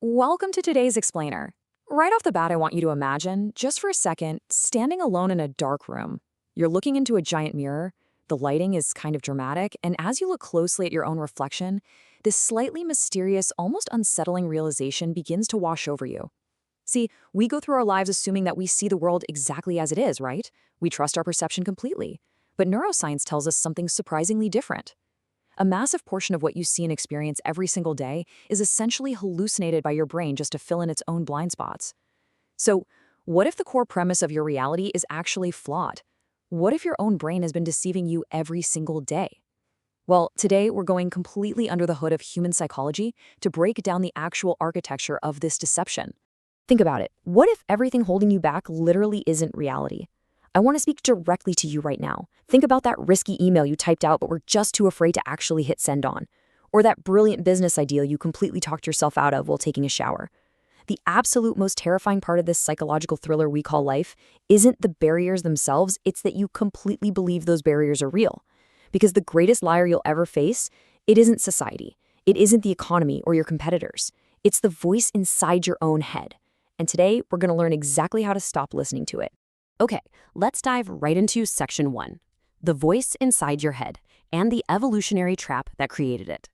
Welcome to today's explainer. Right off the bat, I want you to imagine, just for a second, standing alone in a dark room. You're looking into a giant mirror, the lighting is kind of dramatic, and as you look closely at your own reflection, this slightly mysterious, almost unsettling realization begins to wash over you. See, we go through our lives assuming that we see the world exactly as it is, right? We trust our perception completely. But neuroscience tells us something surprisingly different. A massive portion of what you see and experience every single day is essentially hallucinated by your brain just to fill in its own blind spots. So, what if the core premise of your reality is actually flawed? What if your own brain has been deceiving you every single day? Well, today we're going completely under the hood of human psychology to break down the actual architecture of this deception. Think about it. What if everything holding you back literally isn't reality? I want to speak directly to you right now. Think about that risky email you typed out but were just too afraid to actually hit send on. Or that brilliant business idea you completely talked yourself out of while taking a shower. The absolute most terrifying part of this psychological thriller we call life isn't the barriers themselves, it's that you completely believe those barriers are real. Because the greatest liar you'll ever face, it isn't society. It isn't the economy or your competitors. It's the voice inside your own head. And today, we're going to learn exactly how to stop listening to it. Okay, let's dive right into section 1, the voice inside your head and the evolutionary trap that created it.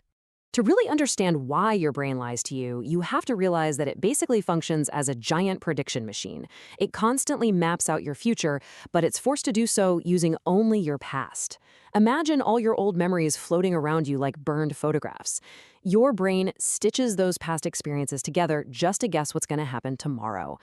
To really understand why your brain lies to you, you have to realize that it basically functions as a giant prediction machine. It constantly maps out your future, but it's forced to do so using only your past. Imagine all your old memories floating around you like burned photographs. Your brain stitches those past experiences together just to guess what's going to happen tomorrow.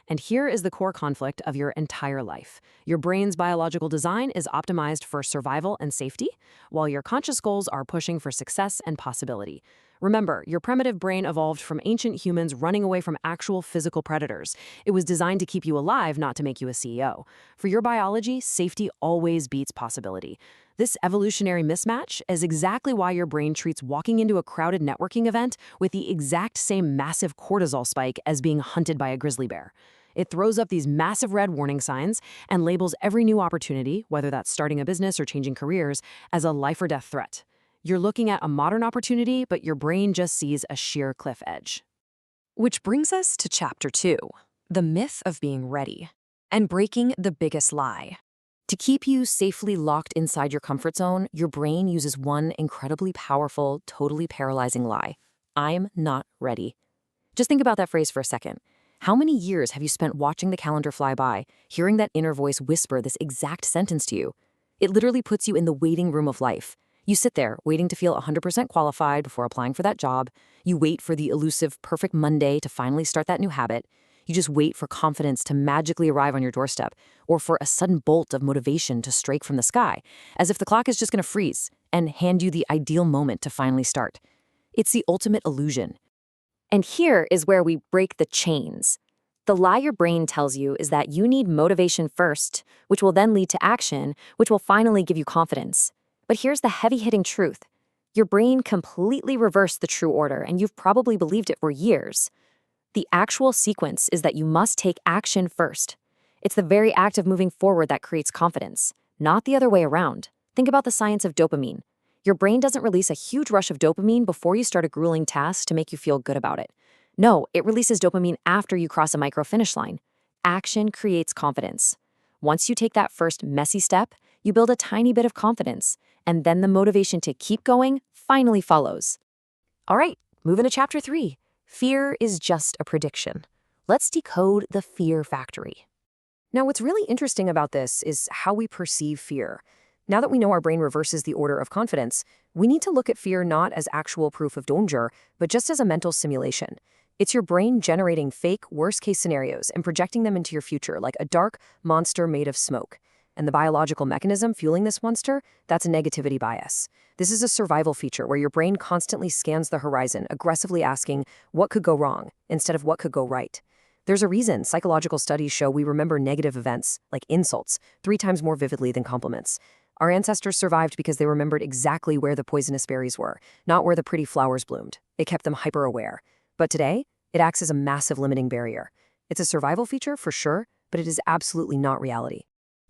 And here is the core conflict of your entire life. Your brain's biological design is optimized for survival and safety, while your conscious goals are pushing for success and possibility. Remember, your primitive brain evolved from ancient humans running away from actual physical predators. It was designed to keep you alive, not to make you a CEO. For your biology, safety always beats possibility. This evolutionary mismatch is exactly why your brain treats walking into a crowded networking event with the exact same massive cortisol spike as being hunted by a grizzly bear. It throws up these massive red warning signs and labels every new opportunity, whether that's starting a business or changing careers, as a life or death threat. You're looking at a modern opportunity, but your brain just sees a sheer cliff edge. Which brings us to chapter 2, the myth of being ready, and breaking the biggest lie. To keep you safely locked inside your comfort zone, your brain uses one incredibly powerful, totally paralyzing lie. I'm not ready. Just think about that phrase for a second. How many years have you spent watching the calendar fly by, hearing that inner voice whisper this exact sentence to you? It literally puts you in the waiting room of life. You sit there, waiting to feel 100% qualified before applying for that job. You wait for the elusive perfect Monday to finally start that new habit. You just wait for confidence to magically arrive on your doorstep, or for a sudden bolt of motivation to strike from the sky, as if the clock is just going to freeze and hand you the ideal moment to finally start. It's the ultimate illusion. And here is where we break the chains. The lie your brain tells you is that you need motivation first, which will then lead to action, which will finally give you confidence. But here's the heavy-hitting truth. Your brain completely reversed the true order, and you've probably believed it for years. The actual sequence is that you must take action first. It's the very act of moving forward that creates confidence, not the other way around. Think about the science of dopamine. Your brain doesn't release a huge rush of dopamine before you start a grueling task to make you feel good about it. No, it releases dopamine after you cross a micro finish line. Action creates confidence. Once you take that first messy step, you build a tiny bit of confidence, and then the motivation to keep going finally follows. All right, moving to chapter 3. Fear is just a prediction. Let's decode the fear factory. Now, what's really interesting about this is how we perceive fear. Now that we know our brain reverses the order of confidence, we need to look at fear not as actual proof of danger, but just as a mental simulation. It's your brain generating fake, worst-case scenarios and projecting them into your future like a dark monster made of smoke. And the biological mechanism fueling this monster, that's a negativity bias. This is a survival feature where your brain constantly scans the horizon, aggressively asking what could go wrong instead of what could go right. There's a reason psychological studies show we remember negative events, like insults, 3 times more vividly than compliments. Our ancestors survived because they remembered exactly where the poisonous berries were, not where the pretty flowers bloomed. It kept them hyper-aware. But today, it acts as a massive limiting barrier. It's a survival feature, for sure, but it is absolutely not reality.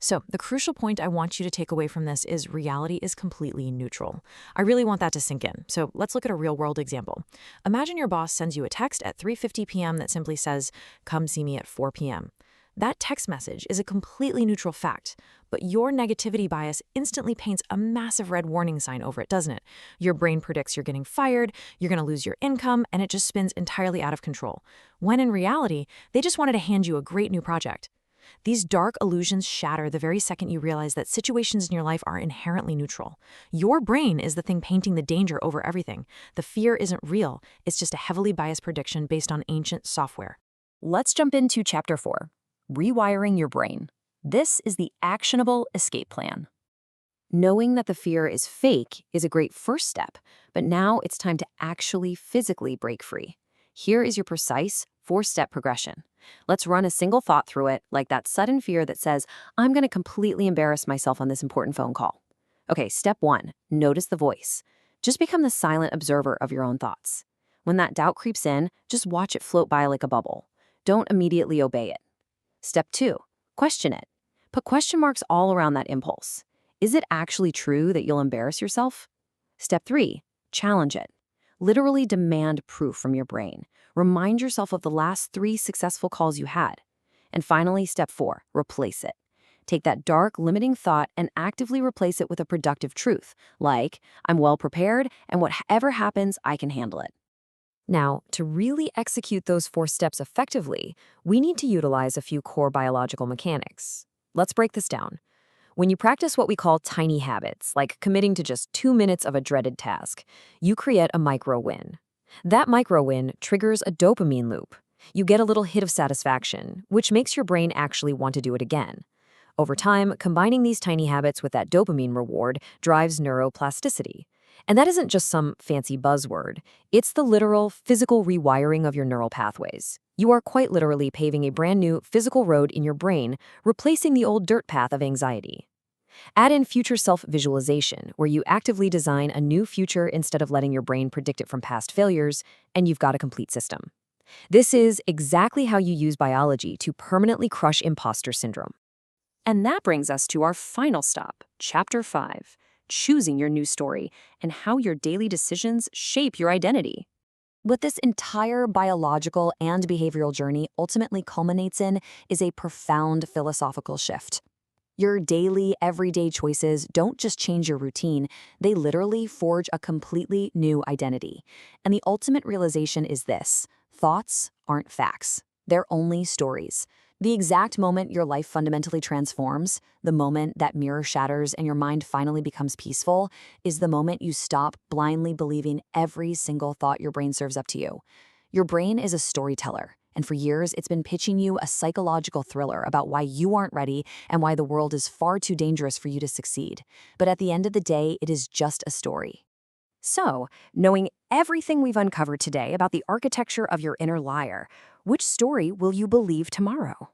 So, the crucial point I want you to take away from this is reality is completely neutral. I really want that to sink in. So, let's look at a real-world example. Imagine your boss sends you a text at 3:50 p.m. that simply says, "Come see me at 4 p.m." That text message is a completely neutral fact, but your negativity bias instantly paints a massive red warning sign over it, doesn't it? Your brain predicts you're getting fired, you're going to lose your income, and it just spins entirely out of control. When in reality, they just wanted to hand you a great new project. These dark illusions shatter the very second you realize that situations in your life are inherently neutral. Your brain is the thing painting the danger over everything. The fear isn't real, it's just a heavily biased prediction based on ancient software. Let's jump into Chapter 4, Rewiring Your Brain. This is the actionable escape plan. Knowing that the fear is fake is a great first step, but now it's time to actually physically break free. Here is your precise 4-step progression. Let's run a single thought through it, like that sudden fear that says, "I'm going to completely embarrass myself on this important phone call." Okay, step 1, notice the voice. Just become the silent observer of your own thoughts. When that doubt creeps in, just watch it float by like a bubble. Don't immediately obey it. Step 2, question it. Put question marks all around that impulse. Is it actually true that you'll embarrass yourself? Step 3, challenge it. Literally demand proof from your brain. Remind yourself of the last 3 successful calls you had. And finally, step 4, replace it. Take that dark, limiting thought and actively replace it with a productive truth, like, "I'm well prepared, and whatever happens, I can handle it." Now, to really execute those 4 steps effectively, we need to utilize a few core biological mechanics. Let's break this down. When you practice what we call tiny habits, like committing to just 2 minutes of a dreaded task, you create a micro win. That micro win triggers a dopamine loop. You get a little hit of satisfaction, which makes your brain actually want to do it again. Over time, combining these tiny habits with that dopamine reward drives neuroplasticity. And that isn't just some fancy buzzword. It's the literal physical rewiring of your neural pathways. You are quite literally paving a brand new physical road in your brain, replacing the old dirt path of anxiety. Add in future self-visualization, where you actively design a new future instead of letting your brain predict it from past failures, and you've got a complete system. This is exactly how you use biology to permanently crush imposter syndrome. And that brings us to our final stop, Chapter 5, choosing your new story and how your daily decisions shape your identity. What this entire biological and behavioral journey ultimately culminates in is a profound philosophical shift. Your daily, everyday choices don't just change your routine, they literally forge a completely new identity. And the ultimate realization is this: thoughts aren't facts, they're only stories. The exact moment your life fundamentally transforms, the moment that mirror shatters and your mind finally becomes peaceful, is the moment you stop blindly believing every single thought your brain serves up to you. Your brain is a storyteller, and for years it's been pitching you a psychological thriller about why you aren't ready and why the world is far too dangerous for you to succeed. But at the end of the day, it is just a story. So, knowing everything we've uncovered today about the architecture of your inner liar, which story will you believe tomorrow?